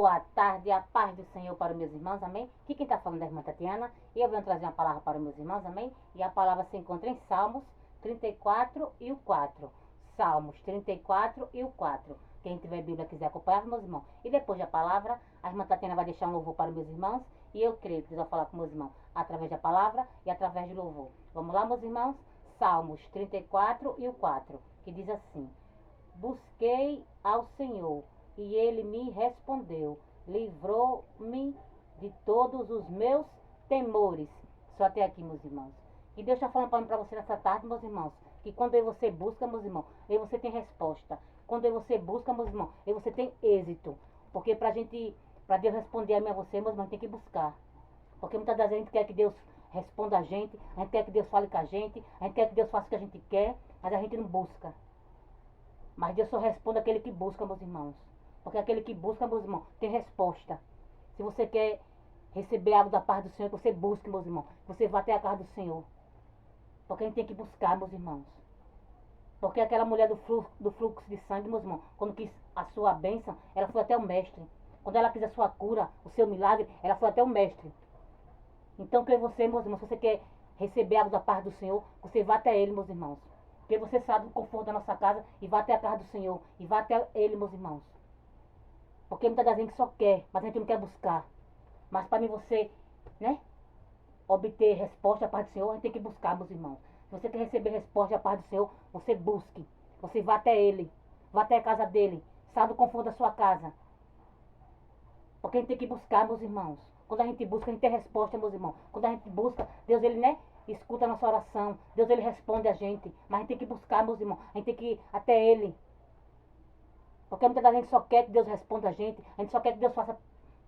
Boa tarde, a paz do Senhor para os meus irmãos, amém? Aqui quem está falando é a irmã Tatiana e eu venho trazer uma palavra para os meus irmãos, amém? E a palavra se encontra em Salmos 34 e o 4. Salmos 34 e o 4. Quem tiver Bíblia quiser acompanhar, meus irmãos. E depois da palavra, a irmã Tatiana vai deixar um louvor para os meus irmãos e eu creio que Deus vai falar com meus irmãos através da palavra e através do louvor. Vamos lá, meus irmãos? Salmos 34 e o 4, que diz assim: Busquei ao Senhor e ele me respondeu, livrou-me de todos os meus temores. Só até aqui, meus irmãos. E Deus está falando para você nessa tarde, meus irmãos, que quando você busca, meus irmãos, aí você tem resposta. Quando você busca, meus irmãos, aí você tem êxito. Porque para Deus responder a mim e a você, meus irmãos, tem que buscar. Porque muitas das vezes a gente quer que Deus responda a gente quer que Deus fale com a gente quer que Deus faça o que a gente quer, mas a gente não busca. Mas Deus só responde aquele que busca, meus irmãos. Porque aquele que busca, meus irmãos, tem resposta. Se você quer receber algo da paz do Senhor, você busque, meus irmãos. Você vá até a casa do Senhor. Porque a gente tem que buscar, meus irmãos. Porque aquela mulher do fluxo de sangue, meus irmãos, quando quis a sua bênção, ela foi até o mestre. Quando ela quis a sua cura, o seu milagre, ela foi até o mestre. Então, que você, meus irmãos, se você quer receber algo da paz do Senhor, você vá até Ele, meus irmãos. Porque você sabe do conforto da nossa casa e vá até a casa do Senhor. E vá até Ele, meus irmãos. Porque muitas das vezes a gente só quer, mas a gente não quer buscar. Mas para mim você, obter resposta da paz do Senhor, a gente tem que buscar, meus irmãos. Se você quer receber resposta da paz do Senhor, você busque. Você vá até Ele. Vá até a casa dEle. Saia do conforto da sua casa. Porque a gente tem que buscar, meus irmãos. Quando a gente busca, a gente tem resposta, meus irmãos. Quando a gente busca, Deus, Ele, escuta a nossa oração. Deus, Ele responde a gente. Mas a gente tem que buscar, meus irmãos. A gente tem que ir até Ele. Porque muitas das vezes a gente só quer que Deus responda a gente só quer que Deus faça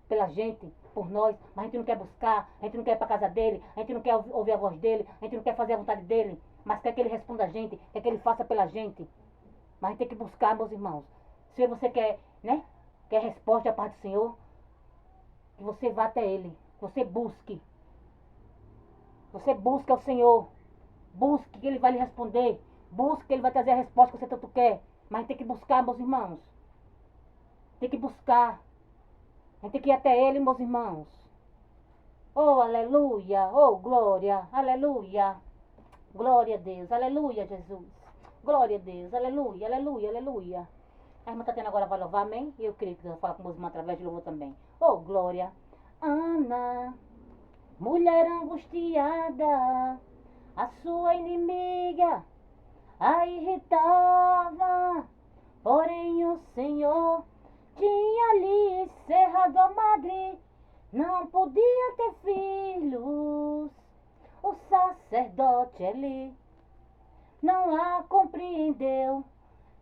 pela gente, por nós, mas a gente não quer buscar, a gente não quer ir para a casa dele, a gente não quer ouvir a voz dele, a gente não quer fazer a vontade dele, mas quer que ele responda a gente, quer que ele faça pela gente. Mas a gente tem que buscar, meus irmãos. Se você quer, quer resposta da parte do Senhor, que você vá até ele, que você busque. Você busca o Senhor, busque que ele vai lhe responder, busque que ele vai trazer a resposta que você tanto quer, mas a gente tem que buscar, meus irmãos. Tem que buscar. A gente tem que ir até Ele, meus irmãos. Oh, aleluia. Oh, glória. Aleluia. Glória a Deus. Aleluia, Jesus. Glória a Deus. Aleluia, aleluia, aleluia. A irmã Tatiana agora vai louvar, amém? E eu creio que Deus vai falar com meus irmãos através de louvor também. Oh, glória. Ana, mulher angustiada, a sua inimiga a irritava. Porém o Senhor tinha lhe cerrado a madre, não podia ter filhos. O sacerdote Eli não a compreendeu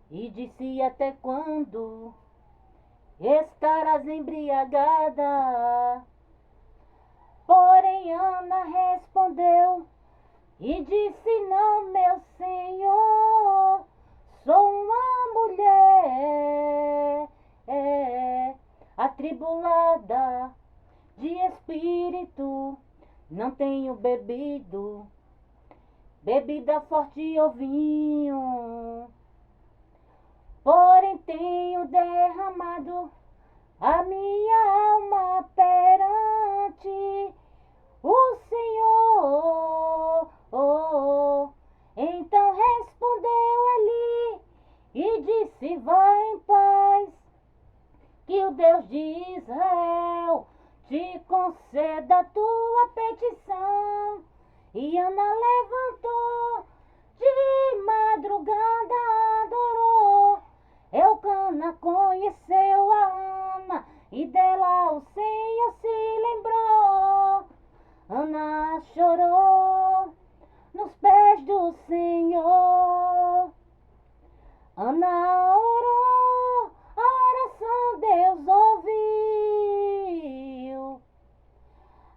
e disse: até quando estarás embriagada? Porém Ana respondeu e disse: não, meu Senhor, sou uma mulher atribulada de espírito, não tenho bebido bebida forte ou vinho, porém tenho derramado a minha alma perante o Senhor. Então respondeu Eli e disse: vai em paz, que o Deus de Israel te conceda a tua petição. E Ana levantou, de madrugada adorou. Elcana conheceu a Ana, e dela o Senhor se lembrou. Ana chorou nos pés do Senhor. Ana orou, a oração Deus ouviu.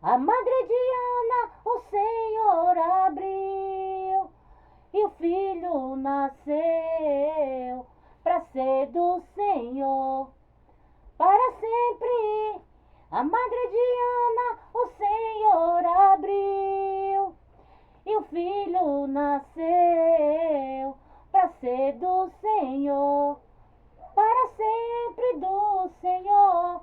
A madre de Ana o Senhor abriu, e o filho nasceu para ser do Senhor para sempre. A madre de Ana o Senhor abriu, e o filho nasceu para ser do Senhor, para sempre do Senhor.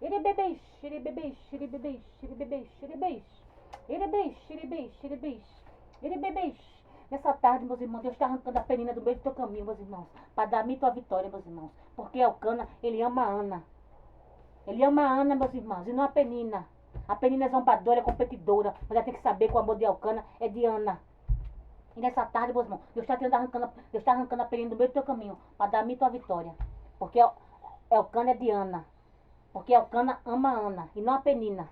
Erebebês, erebebês, erebebês, erebebês, erebebês. Erebês, erebês, erebês, erebebês. Nessa tarde, meus irmãos, Deus está arrancando a penina do meio do teu caminho, meus irmãos, para dar a mim tua vitória, meus irmãos. Porque Elcana, ele ama a Ana. Ele ama a Ana, meus irmãos, e não a Penina. A Penina é zombadora, é competidora, mas ela tem que saber que o amor de Elcana é de Ana. E nessa tarde, meus irmãos, Deus está arrancando a Penina do meio do teu caminho, para dar a mim tua vitória. Porque Elcana é de Ana. Porque Elcana ama a Ana, e não a Penina.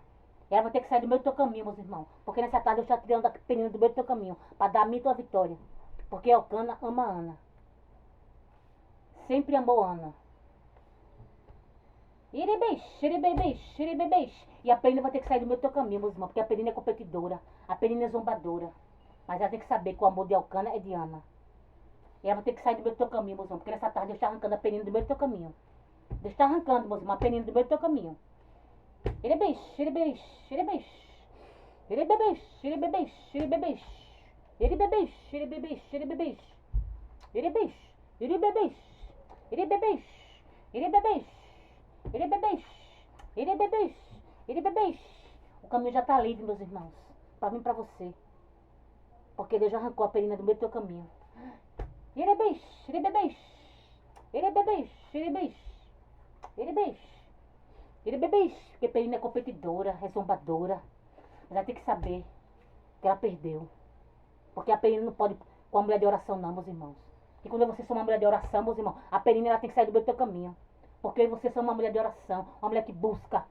Ela vai ter que sair do meio do teu caminho, meus irmãos. Porque nessa tarde eu estou tirando a Penina do meio do teu caminho, para dar a mim tua vitória. Porque Elcana ama a Ana. Sempre amou a Ana. Irebês, irebebês, irebebês. E a Penina vai ter que sair do meio do teu caminho, meus irmãos. Porque a Penina é competidora. A Penina é zombadora. Mas ela tem que saber que o amor de Elcana é de Ana. E ela vai ter que sair do meio do teu caminho, meus irmãos. Porque nessa tarde Deus está arrancando a Penina do meio do teu caminho. Deus está arrancando, meus irmãos, a Penina do meio do teu caminho. Irebês, irebês, irebês. Irebebês, irebebês, irebebês. Irebebês, irebebês, irebebês. Irebês, irebebês. Irebebês, irebebês. Irebebês, irebebês, irebebês. O caminho já está livre, meus irmãos. Para mim e para você. Porque Deus já arrancou a Penina do meio do teu caminho. Irebês, irebebês. Irebebês, irebês. Irebês. Irebebês. Porque Penina é competidora, é zombadora. Mas ela tem que saber que ela perdeu. Porque a Penina não pode com a mulher de oração não, meus irmãos. E quando você for uma mulher de oração, meus irmãos, a Penina ela tem que sair do meio do teu caminho. Porque você são uma mulher de oração, uma mulher que busca.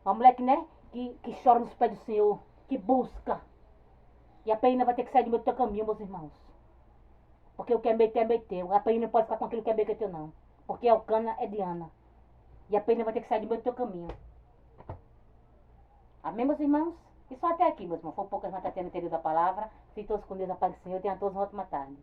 Uma mulher que, né, que chora nos pés do Senhor, que busca. E a Penina vai ter que sair do meio do teu caminho, meus irmãos. Porque o que é meio teu. A Penina não pode ficar com aquilo que é meio teu, não. Porque Elcana é de Ana. E a Penina vai ter que sair do meio do teu caminho. Amém, meus irmãos? E só até aqui, meus irmãos. Foi um pouco a irmã Tatiana entendeu da palavra. Fiquem todos com Deus, a paz do Senhor. Tenham todos uma ótima tarde.